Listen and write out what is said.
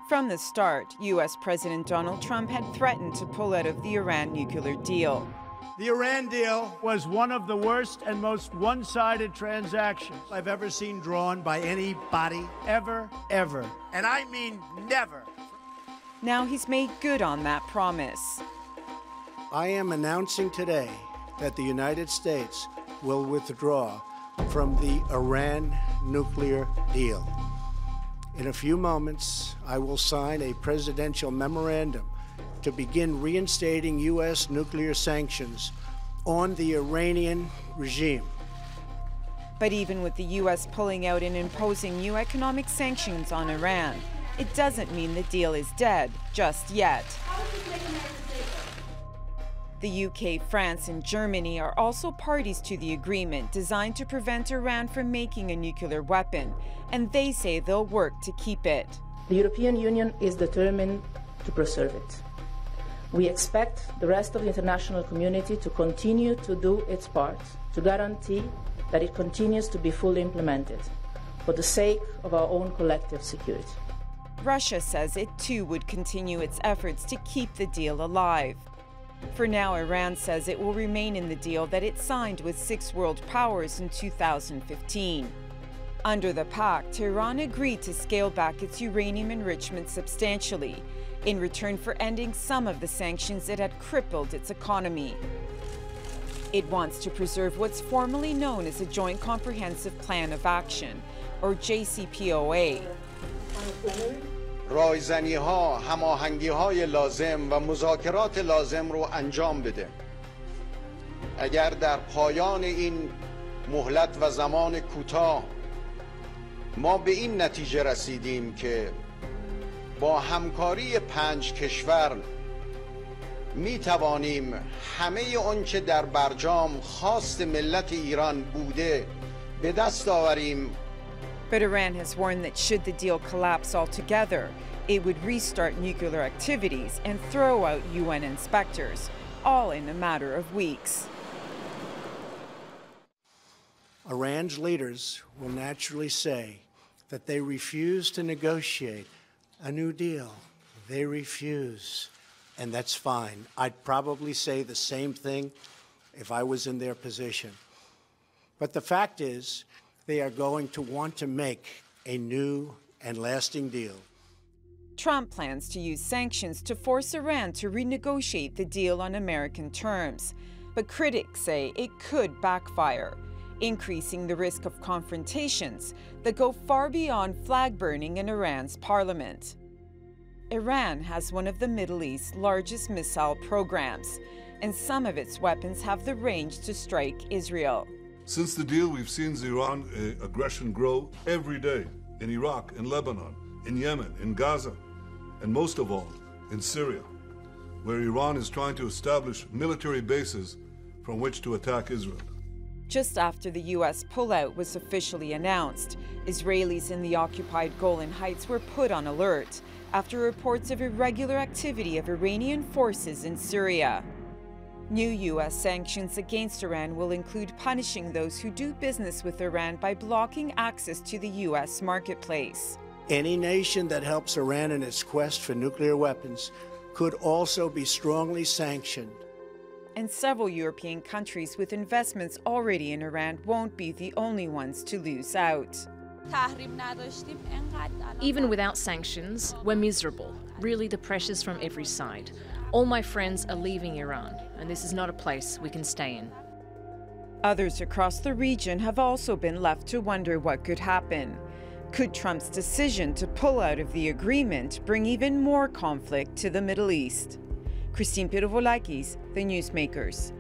From the start, U.S. President Donald Trump had threatened to pull out of the Iran nuclear deal. The Iran deal was one of the worst and most one-sided transactions I've ever seen drawn by anybody, ever. And I mean never. Now he's made good on that promise. I am announcing today that the United States will withdraw from the Iran nuclear deal. In a few moments, I will sign a presidential memorandum to begin reinstating U.S. nuclear sanctions on the Iranian regime. But even with the U.S. pulling out and imposing new economic sanctions on Iran, it doesn't mean the deal is dead just yet. The UK, France, and Germany are also parties to the agreement designed to prevent Iran from making a nuclear weapon, and they say they'll work to keep it. The European Union is determined to preserve it. We expect the rest of the international community to continue to do its part to guarantee that it continues to be fully implemented for the sake of our own collective security. Russia says it too would continue its efforts to keep the deal alive. For now, Iran says it will remain in the deal that it signed with 6 world powers in 2015. Under the pact, Iran agreed to scale back its uranium enrichment substantially, in return for ending some of the sanctions that had crippled its economy. It wants to preserve what's formally known as a Joint Comprehensive Plan of Action, or JCPOA. رایزنی‌ها، هماهنگی‌های لازم و مذاکرات لازم رو انجام بده. اگر در پایان این مهلت و زمان کوتاه ما به این نتیجه رسیدیم که با همکاری 5 کشور می توانیم همه آنچه در برجام خواست ملت ایران بوده به دست آوریم. But Iran has warned that should the deal collapse altogether, it would restart nuclear activities and throw out UN inspectors, all in a matter of weeks. Iran's leaders will naturally say that they refuse to negotiate a new deal. They refuse, and that's fine. I'd probably say the same thing if I was in their position. But the fact is, they are going to want to make a new and lasting deal. Trump plans to use sanctions to force Iran to renegotiate the deal on American terms. But critics say it could backfire, increasing the risk of confrontations that go far beyond flag burning in Iran's parliament. Iran has one of the Middle East's largest missile programs, and some of its weapons have the range to strike Israel. Since the deal, we've seen Iran aggression grow every day in Iraq, in Lebanon, in Yemen, in Gaza, and most of all, in Syria, where Iran is trying to establish military bases from which to attack Israel. Just after the U.S. pullout was officially announced, Israelis in the occupied Golan Heights were put on alert after reports of irregular activity of Iranian forces in Syria. New U.S. sanctions against Iran will include punishing those who do business with Iran by blocking access to the U.S. marketplace. Any nation that helps Iran in its quest for nuclear weapons could also be strongly sanctioned. And several European countries with investments already in Iran won't be the only ones to lose out. Even without sanctions, we're miserable. Really, the pressures from every side. All my friends are leaving Iran, and this is not a place we can stay in. Others across the region have also been left to wonder what could happen. Could Trump's decision to pull out of the agreement bring even more conflict to the Middle East? Pirovalakis, The Newsmakers.